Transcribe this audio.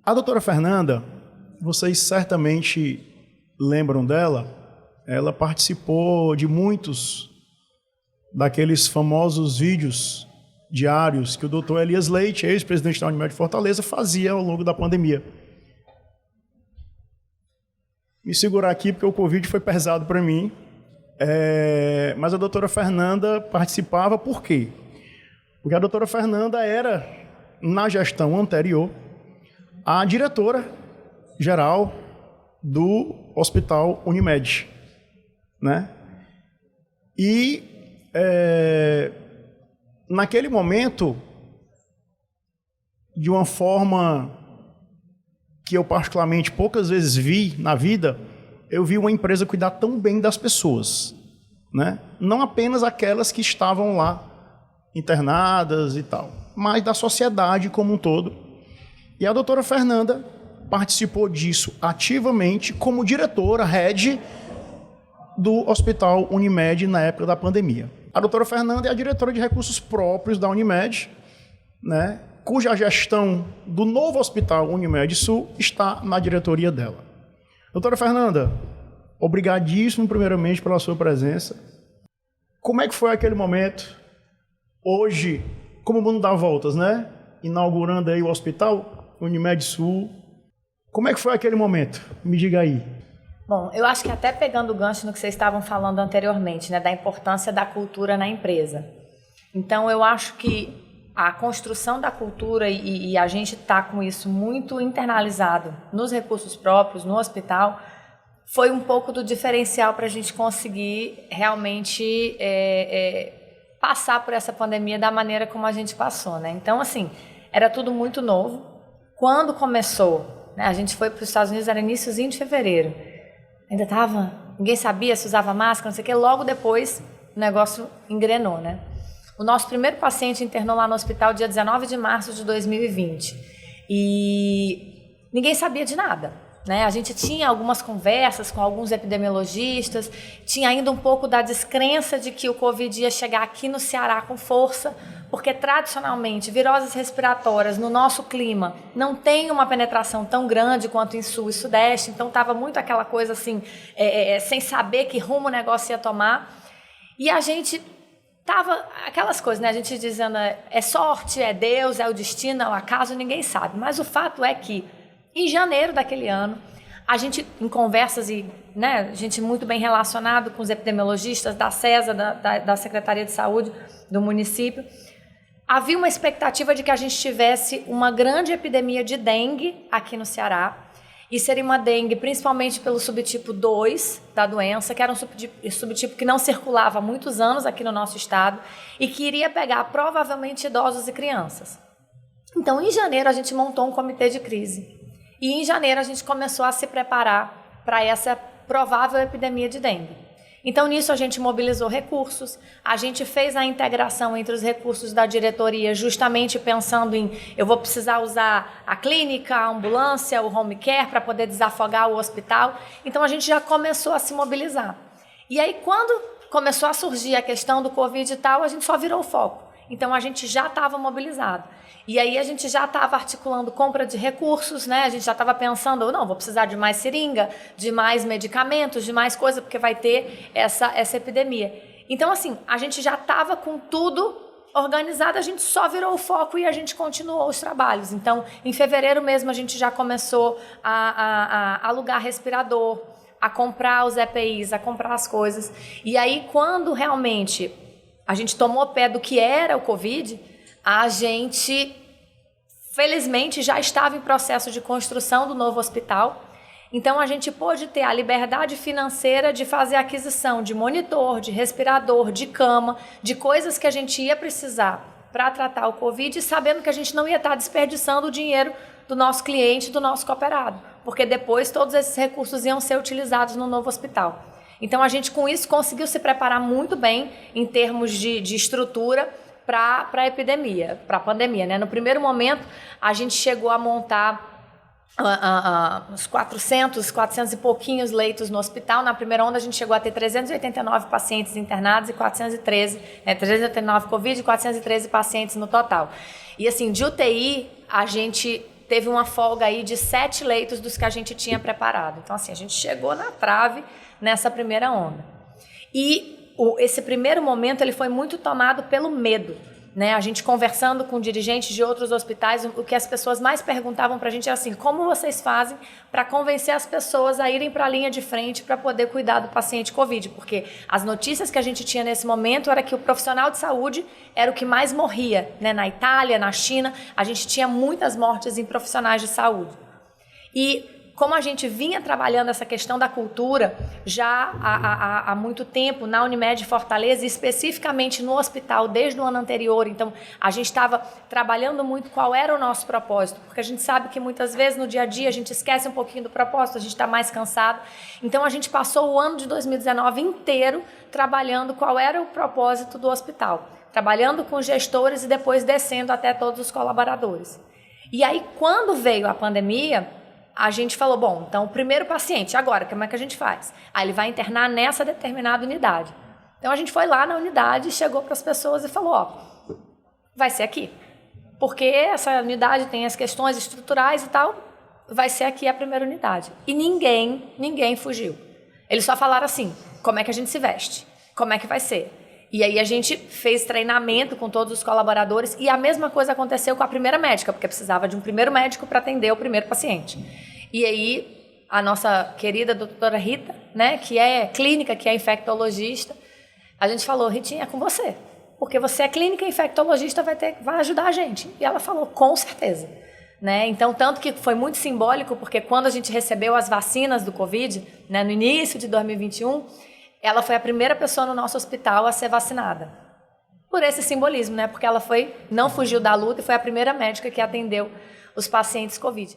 A doutora Fernanda, vocês certamente lembram dela, ela participou de muitos daqueles famosos vídeos diários que o doutor Elias Leite, ex-presidente da Unimed de Fortaleza, fazia ao longo da pandemia. Me segurar aqui porque o Covid foi pesado para mim, mas a doutora Fernanda participava por quê? Porque a doutora Fernanda era, na gestão anterior, a diretora-geral do Hospital Unimed, né? E naquele momento, de uma forma que eu particularmente poucas vezes vi na vida, eu vi uma empresa cuidar tão bem das pessoas, né? Não apenas aquelas que estavam lá internadas e tal, mas da sociedade como um todo. E a doutora Fernanda participou disso ativamente como diretora, head do Hospital Unimed na época da pandemia. A doutora Fernanda é a diretora de recursos próprios da Unimed, né, cuja gestão do novo Hospital Unimed Sul está na diretoria dela. Doutora Fernanda, obrigadíssimo primeiramente pela sua presença. Como é que foi aquele momento? Hoje, como o mundo dá voltas, né? Inaugurando aí o Hospital Unimed Sul. Como é que foi aquele momento? Me diga aí. Bom, eu acho que até pegando o gancho no que vocês estavam falando anteriormente, né, da importância da cultura na empresa. Então, eu acho que a construção da cultura e a gente está com isso muito internalizado nos recursos próprios, no hospital, foi um pouco do diferencial para a gente conseguir realmente passar por essa pandemia da maneira como a gente passou, né? Então, assim, era tudo muito novo. Quando começou, né, a gente foi para os Estados Unidos, era iníciozinho de fevereiro. Ainda estava, ninguém sabia se usava máscara, não sei o quê. Logo depois, o negócio engrenou, né? O nosso primeiro paciente internou lá no hospital dia 19 de março de 2020. E ninguém sabia de nada, né? A gente tinha algumas conversas com alguns epidemiologistas, tinha ainda um pouco da descrença de que o Covid ia chegar aqui no Ceará com força, porque tradicionalmente viroses respiratórias no nosso clima não tem uma penetração tão grande quanto em sul e sudeste, então estava muito aquela coisa assim, sem saber que rumo o negócio ia tomar. E a gente tava aquelas coisas, né? A gente dizendo é sorte, é Deus, é o destino, é o acaso, ninguém sabe. Mas o fato é que em janeiro daquele ano, a gente, em conversas e, né, gente muito bem relacionado com os epidemiologistas da CESA, da Secretaria de Saúde do município, havia uma expectativa de que a gente tivesse uma grande epidemia de dengue aqui no Ceará, e seria uma dengue principalmente pelo subtipo 2 da doença, que era um subtipo que não circulava há muitos anos aqui no nosso estado e que iria pegar provavelmente idosos e crianças. Então, em janeiro, a gente montou um comitê de crise. E em janeiro a gente começou a se preparar para essa provável epidemia de dengue. Então, nisso a gente mobilizou recursos, a gente fez a integração entre os recursos da diretoria, justamente pensando em eu vou precisar usar a clínica, a ambulância, o home care para poder desafogar o hospital. Então, a gente já começou a se mobilizar. E aí, quando começou a surgir a questão do Covid e tal, a gente só virou o foco. Então, a gente já estava mobilizado. E aí, a gente já estava articulando compra de recursos, né? A gente já estava pensando, não, vou precisar de mais seringa, de mais medicamentos, de mais coisa, porque vai ter essa epidemia. Então, assim, a gente já estava com tudo organizado, a gente só virou o foco e a gente continuou os trabalhos. Então, em fevereiro mesmo, a gente já começou a alugar respirador, a comprar os EPIs, a comprar as coisas. E aí, quando realmente a gente tomou pé do que era o Covid, a gente, felizmente, já estava em processo de construção do novo hospital. Então, a gente pôde ter a liberdade financeira de fazer aquisição de monitor, de respirador, de cama, de coisas que a gente ia precisar para tratar o Covid, sabendo que a gente não ia estar desperdiçando o dinheiro do nosso cliente, do nosso cooperado, porque depois todos esses recursos iam ser utilizados no novo hospital. Então, a gente, com isso, conseguiu se preparar muito bem em termos de estrutura para a epidemia, para a pandemia, né? No primeiro momento, a gente chegou a montar uns 400 e pouquinhos leitos no hospital. Na primeira onda, a gente chegou a ter 389 pacientes internados e 389 Covid e 413 pacientes no total. E, assim, de UTI, a gente teve uma folga aí de 7 leitos dos que a gente tinha preparado. Então, assim, a gente chegou na trave nessa primeira onda. E esse primeiro momento ele foi muito tomado pelo medo, né? A gente conversando com dirigentes de outros hospitais, o que as pessoas mais perguntavam para a gente era assim: como vocês fazem para convencer as pessoas a irem para a linha de frente para poder cuidar do paciente Covid? Porque as notícias que a gente tinha nesse momento era que o profissional de saúde era o que mais morria, né? Na Itália, na China, a gente tinha muitas mortes em profissionais de saúde. E como a gente vinha trabalhando essa questão da cultura já há muito tempo na Unimed Fortaleza, especificamente no hospital, desde o ano anterior, então a gente estava trabalhando muito qual era o nosso propósito, porque a gente sabe que muitas vezes no dia a dia a gente esquece um pouquinho do propósito, a gente está mais cansado. Então a gente passou o ano de 2019 inteiro trabalhando qual era o propósito do hospital, trabalhando com gestores e depois descendo até todos os colaboradores. E aí, quando veio a pandemia, a gente falou, bom, então o primeiro paciente, agora, como é que a gente faz? Aí ele vai internar nessa determinada unidade. Então a gente foi lá na unidade, chegou para as pessoas e falou, ó, vai ser aqui. Porque essa unidade tem as questões estruturais e tal, vai ser aqui a primeira unidade. E ninguém fugiu. Eles só falaram assim, como é que a gente se veste? Como é que vai ser? E aí a gente fez treinamento com todos os colaboradores e a mesma coisa aconteceu com a primeira médica, porque precisava de um primeiro médico para atender o primeiro paciente. E aí a nossa querida doutora Rita, né, que é clínica, que é infectologista, a gente falou, Ritinha, é com você, porque você é clínica e infectologista, vai ajudar a gente. E ela falou, com certeza. Né? Então, tanto que foi muito simbólico, porque quando a gente recebeu as vacinas do Covid, né, no início de 2021, ela foi a primeira pessoa no nosso hospital a ser vacinada. Por esse simbolismo, né? Porque ela não fugiu da luta e foi a primeira médica que atendeu os pacientes Covid.